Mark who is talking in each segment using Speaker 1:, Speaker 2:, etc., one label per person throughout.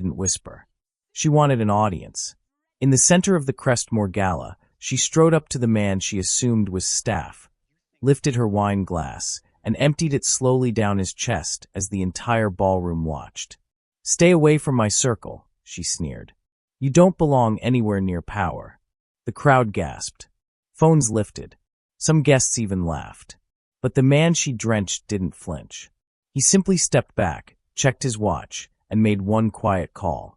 Speaker 1: didn't whisper. She wanted an audience. In the center of the Crestmore Gala, she strode up to the man she assumed was staff, lifted her wine glass, and emptied it slowly down his chest as the entire ballroom watched. "Stay away from my circle," she sneered. "You don't belong anywhere near power." The crowd gasped. Phones lifted. Some guests even laughed. But the man she drenched didn't flinch. He simply stepped back, checked his watch, and made one quiet call.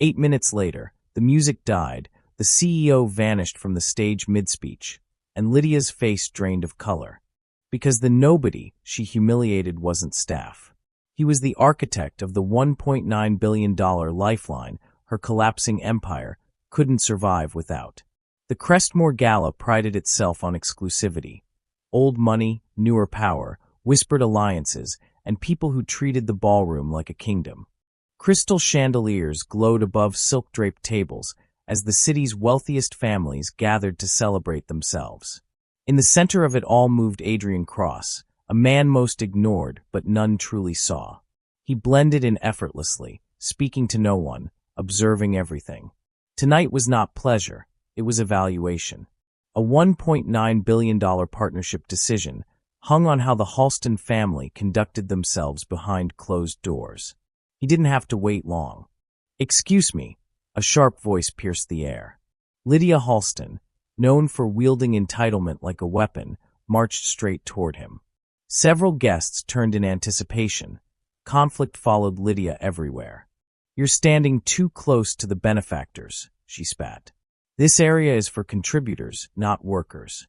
Speaker 1: 8 minutes later, the music died, the CEO vanished from the stage mid-speech, and Lydia's face drained of color. Because the nobody she humiliated wasn't staff. He was the architect of the $1.9 billion lifeline her collapsing empire couldn't survive without. The Crestmore Gala prided itself on exclusivity. Old money, newer power, whispered alliances, and people who treated the ballroom like a kingdom. Crystal chandeliers glowed above silk-draped tables as the city's wealthiest families gathered to celebrate themselves. In the center of it all moved Adrian Cross, a man most ignored but none truly saw. He blended in effortlessly, speaking to no one, observing everything. Tonight was not pleasure, it was evaluation. A $1.9 billion partnership decision hung on how the Halston family conducted themselves behind closed doors. He didn't have to wait long. "Excuse me," a sharp voice pierced the air. Lydia Halston, known for wielding entitlement like a weapon, marched straight toward him. Several guests turned in anticipation. Conflict followed Lydia everywhere. "You're standing too close to the benefactors," she spat. "This area is for contributors, not workers."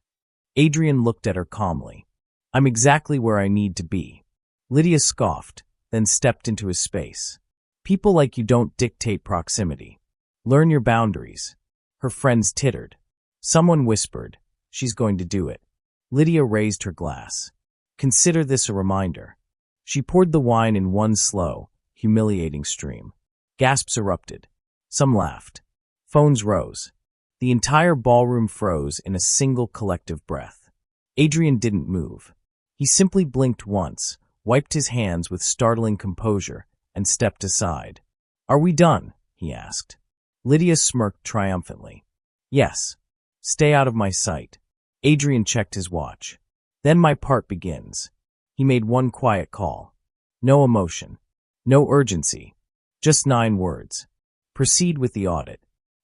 Speaker 1: Adrian looked at her calmly. "I'm exactly where I need to be." Lydia scoffed, then stepped into his space. "People like you don't dictate proximity. Learn your boundaries." Her friends tittered. Someone whispered, "She's going to do it." Lydia raised her glass. "Consider this a reminder." She poured the wine in one slow, humiliating stream. Gasps erupted. Some laughed. Phones rose. The entire ballroom froze in a single collective breath. Adrian didn't move. He simply blinked once, wiped his hands with startling composure, and stepped aside. "Are we done?" he asked. Lydia smirked triumphantly. "Yes. Stay out of my sight." Adrian checked his watch. "Then my part begins." He made one quiet call. No emotion. No urgency. Just 9 words. "Proceed with the audit.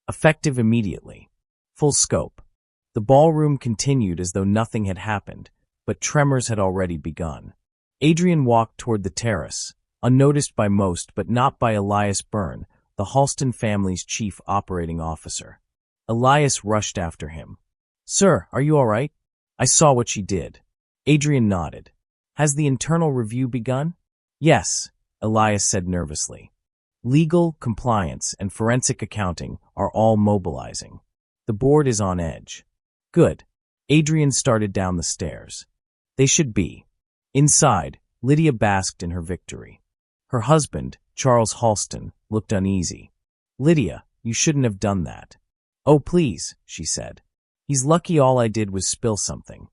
Speaker 1: Effective immediately. Full scope." The ballroom continued as though nothing had happened, but tremors had already begun. Adrian walked toward the terrace, unnoticed by most but not by Elias Byrne, the Halston family's chief operating officer. Elias rushed after him. "Sir, are you all right? I saw what she did." Adrian nodded. "Has the internal review begun?" "Yes," Elias said nervously. "Legal, compliance, and forensic accounting are all mobilizing. The board is on edge." "Good." Adrian started down the stairs. They should be. Inside, Lydia basked in her victory. Her husband, Charles Halston, looked uneasy. "Lydia, you shouldn't have done that." "Oh, please," she said. "He's lucky all I did was spill something."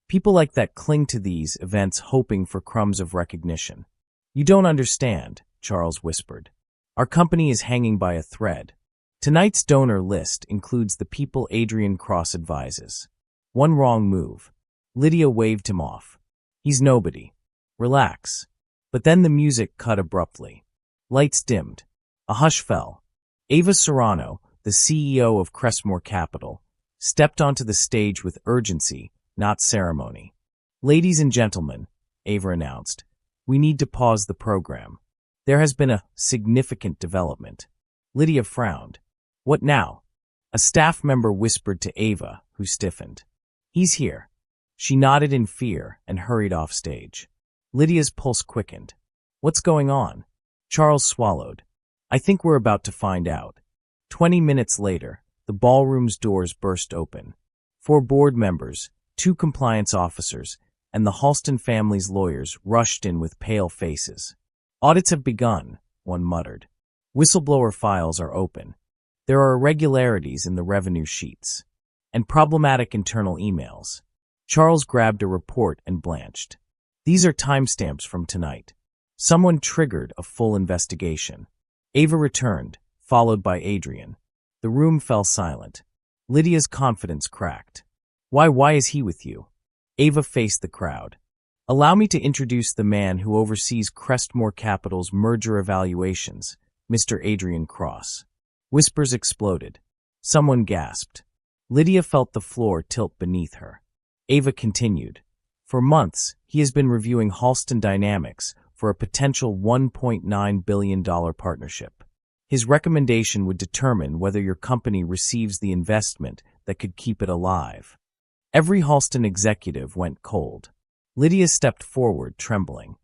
Speaker 1: People like that cling to these events hoping for crumbs of recognition. "You don't understand," Charles whispered. "Our company is hanging by a thread. Tonight's donor list includes the people Adrian Cross advises. One wrong move." Lydia waved him off. "He's nobody. Relax." But then the music cut abruptly. Lights dimmed. A hush fell. Ava Serrano, the CEO of Crestmore Capital, stepped onto the stage with urgency, not ceremony. "Ladies and gentlemen," Ava announced, "we need to pause the program. There has been a significant development." Lydia frowned. "What now?" A staff member whispered to Ava, who stiffened. "He's here." She nodded in fear and hurried off stage. Lydia's pulse quickened. "What's going on?" Charles swallowed. "I think we're about to find out." 20 minutes later, the ballroom's doors burst open. 4 board members, 2 compliance officers, and the Halston family's lawyers rushed in with pale faces. "Audits have begun," one muttered. "Whistleblower files are open. There are irregularities in the revenue sheets. And problematic internal emails." Charles grabbed a report and blanched. "These are timestamps from tonight. Someone triggered a full investigation." Ava returned, followed by Adrian. The room fell silent. Lydia's confidence cracked. Why is he with you? Ava faced the crowd. Allow me to introduce the man who oversees Crestmore Capital's merger evaluations, Mr. Adrian Cross. Whispers exploded. Someone gasped. Lydia felt the floor tilt beneath her. Ava continued. For months, he has been reviewing Halston Dynamics for a potential $1.9 billion partnership. His recommendation would determine whether your company receives the investment that could keep it alive. Every Halston executive went cold. Lydia stepped forward, trembling.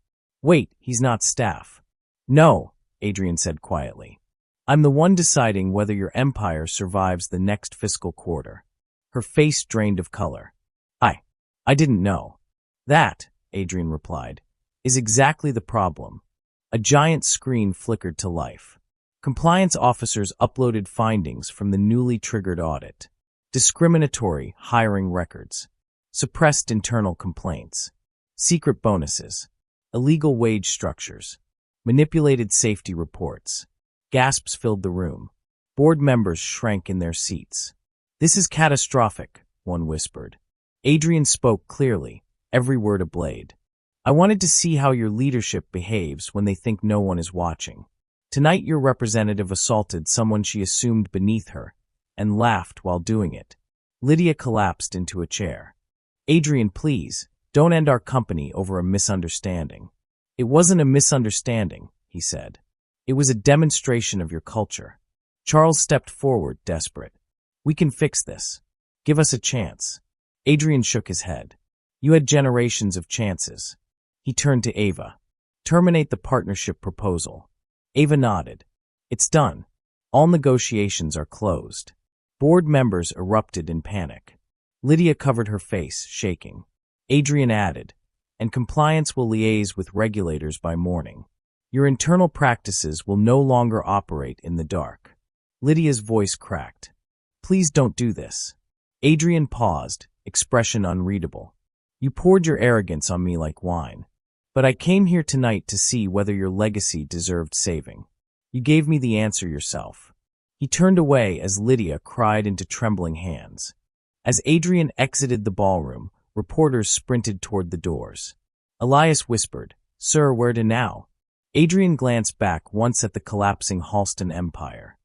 Speaker 1: Wait, he's not staff. No, Adrian said quietly. I'm the one deciding whether your empire survives the next fiscal quarter. Her face drained of color. I didn't know. That, Adrian replied, is exactly the problem. A giant screen flickered to life. Compliance officers uploaded findings from the newly triggered audit. Discriminatory hiring records. Suppressed internal complaints. Secret bonuses. Illegal wage structures. Manipulated safety reports. Gasps filled the room. Board members shrank in their seats. This is catastrophic, one whispered. Adrian spoke clearly, every word a blade. I wanted to see how your leadership behaves when they think no one is watching. Tonight your representative assaulted someone she assumed beneath her, and laughed while doing it. Lydia collapsed into a chair. Adrian, please, don't end our company over a misunderstanding. It wasn't a misunderstanding, he said. It was a demonstration of your culture. Charles stepped forward, desperate. We can fix this. Give us a chance. Adrian shook his head. You had generations of chances. He turned to Ava. Terminate the partnership proposal. Ava nodded. It's done. All negotiations are closed. Board members erupted in panic. Lydia covered her face, shaking. Adrian added, and compliance will liaise with regulators by morning. Your internal practices will no longer operate in the dark. Lydia's voice cracked. Please don't do this. Adrian paused, expression unreadable. You poured your arrogance on me like wine. But I came here tonight to see whether your legacy deserved saving. You gave me the answer yourself. He turned away as Lydia cried into trembling hands. As Adrian exited the ballroom, reporters sprinted toward the doors. Elias whispered, Sir, where to now? Adrian glanced back once at the collapsing Halston empire.